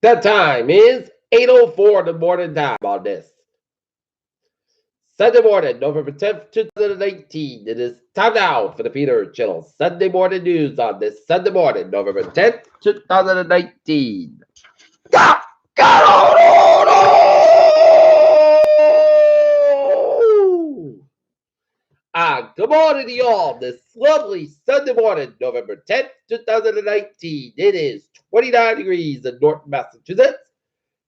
The time is 8:04 in the morning time on this Sunday morning, November 10th, 2019. It is time now for the Peter Channel Sunday morning news on this Sunday morning, November 10th, 2019. Go! Good morning to y'all. This lovely Sunday morning, November 10th, 2019. It is 29 degrees in Norton, Massachusetts.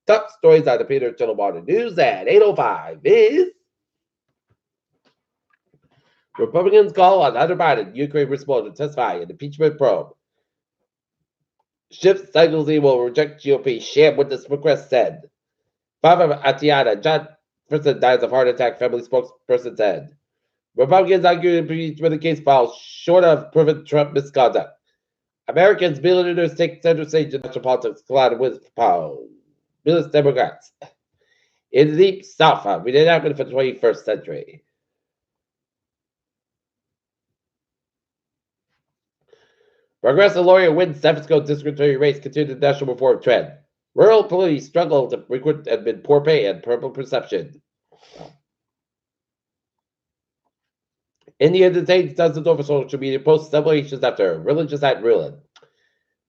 Top stories on the Peter Channel Morning News at 8:05 is Republicans call on Hunter Biden, Ukraine respond to testify in impeachment probe. Schiff signals he will reject GOP sham witness request said. Father Atiana, John Person dies of heart attack, family spokesperson said. Republicans argue impeachment the case files short of prevent Trump misconduct. Americans, billionaires take center stage in national politics, collide with power. Billions Democrats. In the deep South, we did not for the 21st century. Progressive lawyer wins San Francisco district attorney race, continued the national reform trend. Rural police struggle to recruit amid poor pay and purple perception. India detains dozens over social media posts several nations after religious act ruling.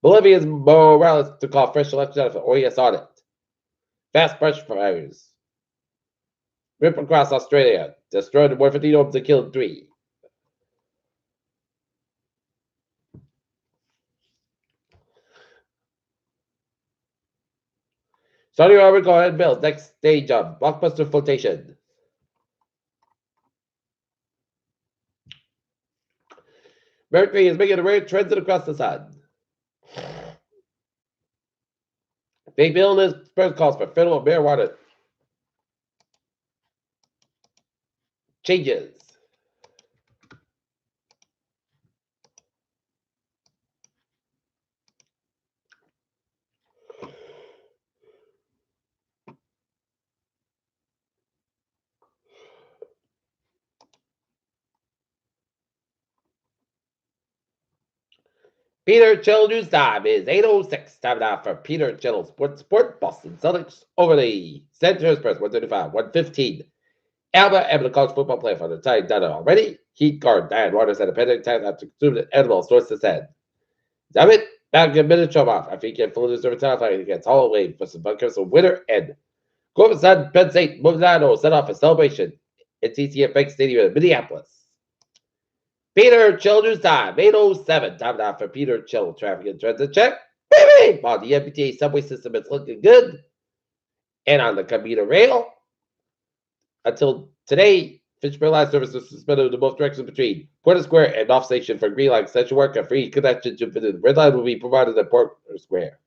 Bolivia's Morales to call fresh election out of OES audit. Fast brush fires. Rip across Australia. Destroyed more 15 homes and killed 3. Saudi Arabia go ahead and build next stage of blockbuster flotation. Mercury is making a rare transit across the sun. Big illness first calls for federal marijuana changes. Peter Chill News Time is 8:06. Time now for Peter Chill Sports Report. Boston Celtics over the San Antonio Spurs 135, 115. Alba the college football player for the time done it already. Heat guard Diane Waters had a pending time after consuming an edible, sources said. Damn it, back a minute show off. I think you fully deserve a title fight against Holloway for some bunkers, a winner, and Golden Sun, Penn State, Milano set off a celebration at TCF Bank Stadium in Minneapolis. Peter Chill News Time, 8:07. Time now for Peter Chill Traffic and Transit Check. Baby! On the MBTA subway system, it's looking good. And on the commuter rail, until today, Fitchburg Line service was suspended in both directions between Porter Square and Off Station for Green Line extension work. A free connection to the Red Line will be provided at Porter Square.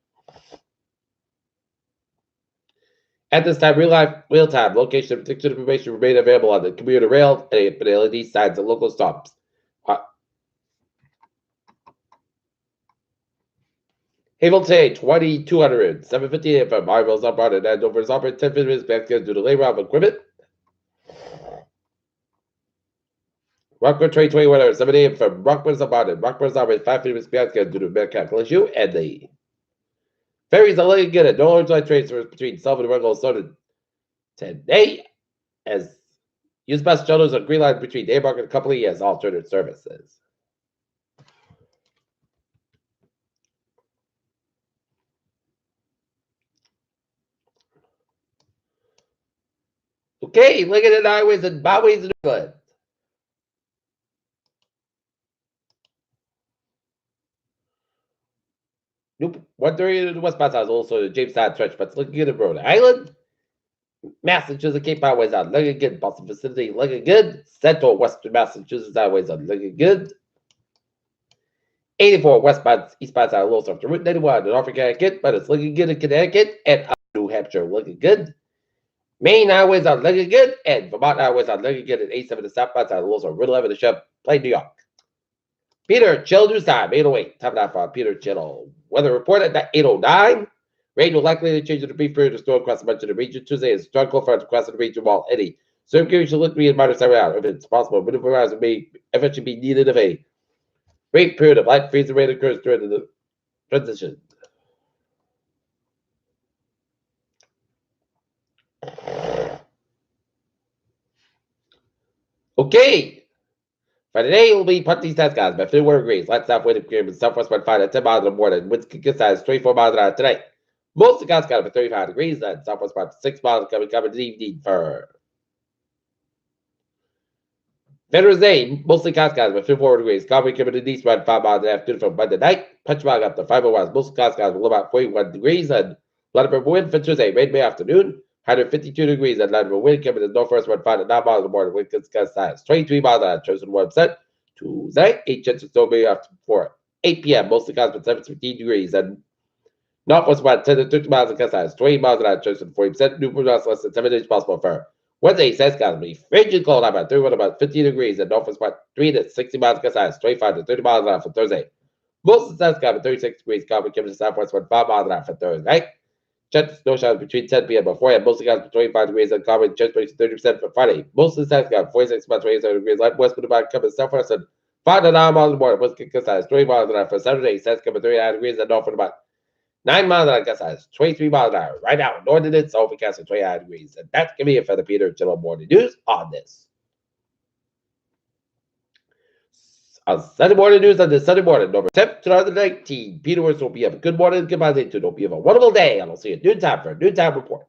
At this time, real time location and particular information remain available on the commuter rail and LED signs and local stops. Hamilton 2200, 750 FM. Marvel's up on it and over is operated 10 minutes back due to labor of equipment. Rockford 2021, 7 a.m. from Rockford's up on it. Rockford's operated 5 minutes back due to mechanical issue. And the ferries are looking good at no large line transfers between Self and Ruggles started today as used bus shuttles on Green Line between Daymark and Company as alternate services. Okay, look at the highways and byways in England. Nope. 130 to the westbound side is also the Jamestown Trench, but it's looking good in Rhode Island. Massachusetts Cape Highways on looking good. Boston vicinity looking good. Central Western Massachusetts highways on looking good. 84 westbound, eastbound side, a little softer. Route 91 in Norfolk, Connecticut, but it's looking good in Connecticut and New Hampshire looking good. Maine highways are looking good, and Vermont highways are looking good at 87 to southbound side, also Route 11 to Shep, Plain, New York. Peter Chill News Time, 8:08. Time now for Peter Chill. Weather report at 8:09. Rain will likely to change to brief period of storm across much of the region. Tuesday is strong cold front across the region while any circulation will look to be in minor summer out. If it's possible, winter horizon may eventually be needed if a brief period of light freezing rain occurs during the transition. Okay. For today, we'll be putting these test guys by 51 degrees. Let's have wind cream in southwest 5 at 10 miles in the morning. Winds can get size 24 miles an hour today. Most of the guys got up at 35 degrees, then southwest 5 to 6 miles coming in the evening for Veterans Day. Mostly guys got up at 54 degrees. Coming coming to the east about 5 miles an afternoon from Monday night. Punch bag up to 5 miles. Most guys got will about 41 degrees and let up wind for Tuesday, May afternoon. 152 degrees and let up wind coming to the northwest 1 5 to 9 miles in the morning. Wind gets size 23 miles an hour. Chosen 1%. Tuesday, 8 chances of storm after 4 8 p.m. Mostly clouds with 17 degrees and northwest about 10 to 30 miles in gust size, 20 miles an hour, chances of 40%. New pronounced less than 7 inches possible for Wednesday. Says going to be frigid cold about 31 about 15 degrees and northwest about 3 to 60 miles in gust size, 25 to 30 miles an hour for Thursday. Most of the sun's going to 36 degrees, coming to southwest about 5 miles an hour for Thursday. Chance of snow showers between 10 p.m. and 4 a.m. Mostly guys with 25 degrees and common chance of 30% for Friday. Most of the sun's got 46 about 27 degrees. Light west wind about coming southwest and 5 to 9 miles in the morning. West gust size 20 miles an hour for Saturday. Sun's coming 39 degrees and north about 9 miles an hour gust size 23 miles an hour. Right now, northern it's overcast at 29 degrees. And that's going to be it for the Peter Channel Morning News on this. On Sunday morning news on this Sunday morning, November 10th, 2019. Peter Wilson will be have a good morning. Goodbye, to hope you have a wonderful day, and I'll see you at noontime for a noontime report.